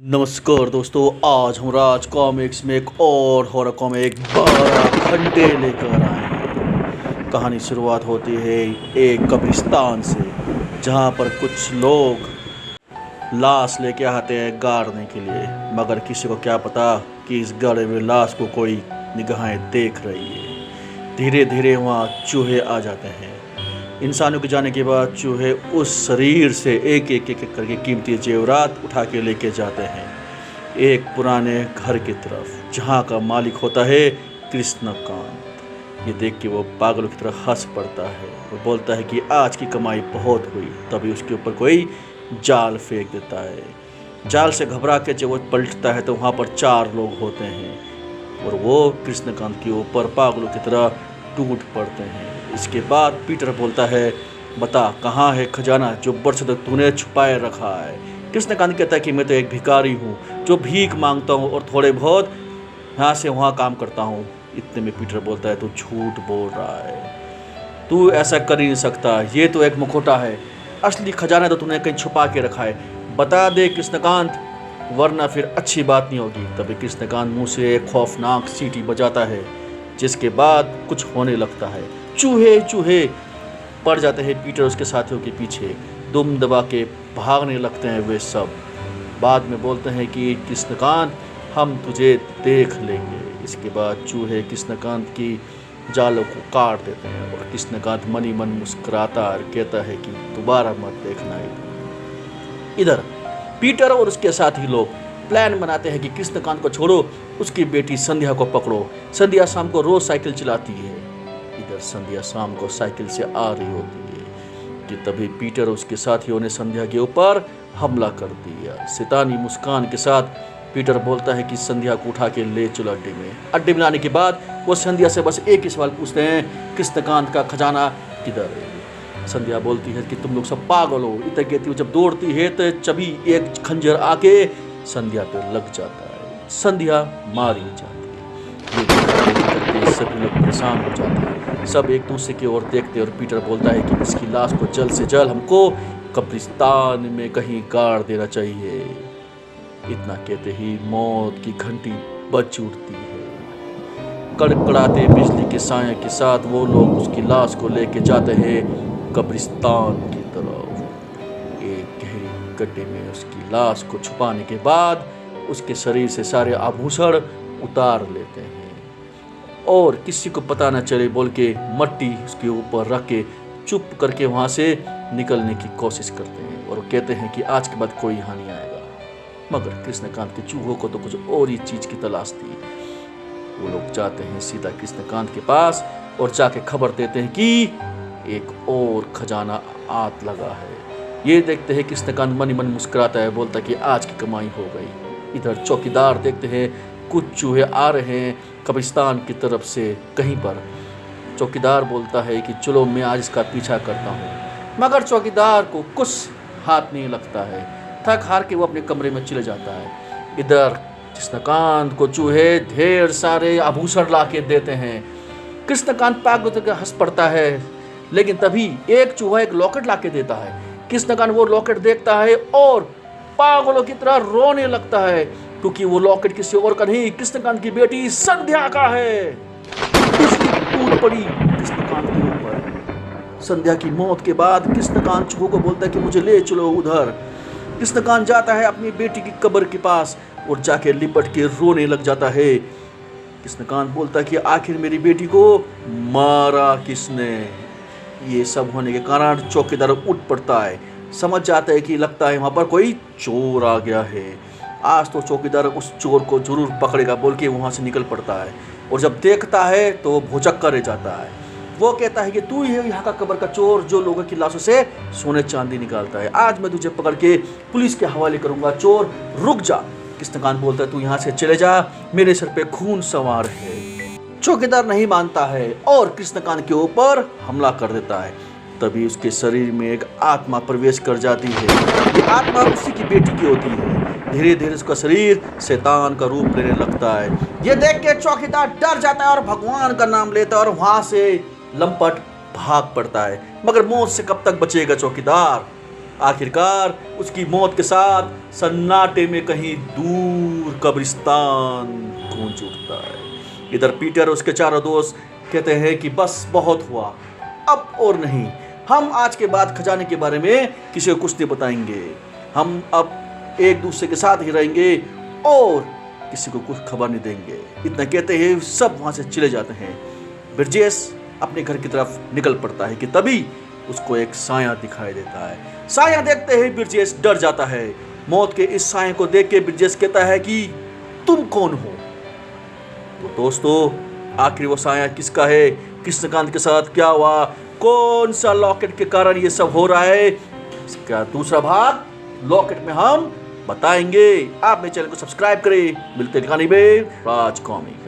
नमस्कार दोस्तों, आज हम राज कॉमिक्स में एक और हॉरर कॉमिक 12 घंटे लेकर आए हैं। कहानी शुरुआत होती है एक कब्रिस्तान से, जहां पर कुछ लोग लाश लेके आते हैं गाड़ने के लिए, मगर किसी को क्या पता कि इस गड़े हुए लाश को कोई निगाहें देख रही है। धीरे धीरे वहाँ चूहे आ जाते हैं। इंसानों के जाने के बाद चूहे उस शरीर से एक एक एक करके कीमती जेवरात उठा के लेके जाते हैं एक पुराने घर की तरफ, जहाँ का मालिक होता है कृष्णकांत। ये देख के वो पागलों की तरह हंस पड़ता है और बोलता है कि आज की कमाई बहुत हुई। तभी उसके ऊपर कोई जाल फेंक देता है। जाल से घबरा के जब वो पलटता है तो वहाँ पर 4 लोग होते हैं और वो कृष्णकांत के ऊपर पागलों की तरह टूट पड़ते हैं। इसके बाद पीटर बोलता है, बता कहाँ है खजाना जो बरसों तक तूने छुपाए रखा है। कृष्णकांत कहता है कि मैं तो एक भिखारी हूँ जो भीख मांगता हूँ और थोड़े बहुत यहाँ से वहाँ काम करता हूँ। इतने में पीटर बोलता है, तू झूठ बोल रहा है, तू ऐसा कर ही नहीं सकता, ये तो एक मुखौटा है, असली खजाना तो तूने कहीं छुपा के रखा है, बता दे कृष्णकांत, वरना फिर अच्छी बात नहीं होगी। तभी कृष्णकांत मुँह से एक खौफनाक सीटी बजाता है, जिसके बाद कुछ होने लगता है। चूहे चूहे पड़ जाते हैं पीटर उसके साथियों के पीछे, दुम दबा के भागने लगते हैं वे सब। बाद में बोलते हैं कि कृष्णकांत, हम तुझे देख लेंगे। इसके बाद चूहे कृष्णकांत की जालों को काट देते हैं और कृष्णकांत मनी मन मुस्कुराता और कहता है कि दोबारा मत देखना। इधर पीटर और उसके साथी लोग प्लान बनाते हैं कि कृष्णकांत को छोड़ो, उसकी बेटी संध्या को पकड़ो। संध्या शाम को रोज साइकिल चलाती है। इधर संध्या शाम को साइकिल से आ रही होती है कि तभी पीटर और उसके साथियों ने संध्या के ऊपर हमला कर दिया। शैतानी मुस्कान के साथ पीटर बोलता है कि संध्या को उठा के ले चलो अड्डे में। अड्डे में लाने के बाद वो संध्या से बस एक ही सवाल पूछते हैं, कृष्णकांत का खजाना किधर है। संध्या बोलती है कि तुम लोग सब पागल हो। इतना कहती है, जब दौड़ती है तो चबी एक खंजर आके संध्या पे लग जाता है। संध्या मारी जाती है। सभी लोग परेशान हो जाते हैं, सब एक दूसरे की ओर देखते हैं और पीटर बोलता है कि इसकी लाश को जल्द से जल्द हमको कब्रिस्तान में कहीं गाड़ देना चाहिए। इतना कहते ही मौत की घंटी बज उठती है। कड़कड़ाते बिजली के साए के साथ वो लोग उसकी लाश को लेके जाते हैं कब्रिस्तान की तरफ। एक गहरी गड्ढे में उसकी लाश को छुपाने के बाद उसके शरीर से सारे आभूषण उतार लेते हैं और किसी को पता न चले बोल के मट्टी उसके ऊपर रख के चुप करके वहाँ से निकलने की कोशिश करते हैं और कहते हैं कि आज के बाद कोई यहाँ नहीं आएगा। मगर कृष्णकांत के चूहों को तो कुछ और ही चीज़ की तलाश थी। वो लोग जाते हैं सीधा कृष्णकांत के पास और जाके खबर देते हैं कि एक और खजाना आत लगा है। ये देखते हैं कृष्णकांत मन ही मन मुस्कुराता है, बोलता कि आज की कमाई हो गई। इधर चौकीदार देखते हैं कुछ चूहे आ रहे हैं कब्रिस्तान की तरफ से कहीं पर। चौकीदार बोलता है कि चलो मैं आज इसका पीछा करता हूँ, मगर चौकीदार को कुछ हाथ नहीं लगता है। थक हार के वो अपने कमरे में चले जाता है। इधर कृष्णकांत को चूहे ढेर सारे आभूषण ला के देते हैं। कृष्णकांत पागल होकर हंस पड़ता है, लेकिन तभी एक चूहा एक लॉकेट ला के देता है। कृष्णकांत वो लॉकेट देखता है और पागलों की तरह रोने लगता है, क्योंकि वो लॉकेट किसी और का नहीं, कृष्णकांत की बेटी संध्या का है। टूट पड़ी कृष्णकांत के ऊपर। संध्या की मौत के बाद कृष्णकांत चूहों को बोलता है कि मुझे ले चलो उधर। कृष्णकांत जाता है अपनी बेटी की कब्र के पास और जाके लिपट के रोने लग जाता है। कृष्णकांत बोलता है कि आखिर मेरी बेटी को मारा किसने। ये सब होने के कारण चौकीदार उठ पड़ता है, समझ जाता है कि लगता है वहाँ पर कोई चोर आ गया है। आज तो चौकीदार उस चोर को जरूर पकड़ेगा बोल के वहाँ से निकल पड़ता है और जब देखता है तो वो भुचक्कर रह जाता है। वो कहता है कि तू ही है यहाँ का कब्र का चोर जो लोगों की लाशों से सोने चांदी निकालता है। आज मैं तुझे पकड़ के पुलिस के हवाले करूँगा। चोर रुक जा। कृष्णकांत बोलता है तू यहाँ से चले जा, मेरे सर पे खून सवार है। चौकीदार नहीं मानता है और कृष्णकांत के ऊपर हमला कर देता है। तभी उसके शरीर में एक आत्मा प्रवेश कर जाती है। ये आत्मा उसी की बेटी की होती है। धीरे धीरे उसका शरीर शैतान का रूप लेने लगता है। ये देख के चौकीदार डर जाता है और भगवान का नाम लेता है और वहां से लंपट भाग पड़ता है। मगर मौत से कब तक बचेगा चौकीदार। आखिरकार उसकी मौत के साथ सन्नाटे में कहीं दूर कब्रिस्तान गूंज उठता है। इधर पीटर और उसके चारों दोस्त कहते हैं कि बस बहुत हुआ, अब और नहीं, हम आज के बाद खजाने के बारे में किसी को कुछ नहीं बताएंगे, हम अब एक दूसरे के साथ ही रहेंगे और किसी को कुछ खबर नहीं देंगे। इतना कहते हैं सब वहां से चले जाते हैं। बिरजेस अपने घर की तरफ निकल पड़ता है कि तभी उसको एक साया दिखाई देता है। साया देखते ही बिरजेस डर जाता है। मौत के इस साये को देख के बिरजेस कहता है कि तुम कौन हो? तो दोस्तों, आखिर वो साया किसका है? कृष्णकांत के साथ क्या हुआ? कौन सा लॉकेट के कारण ये सब हो रहा है? इसका दूसरा भाग लॉकेट में हम बताएंगे। आप मेरे चैनल को सब्सक्राइब करें। मिलते हैं कहानी में राज कॉमिक।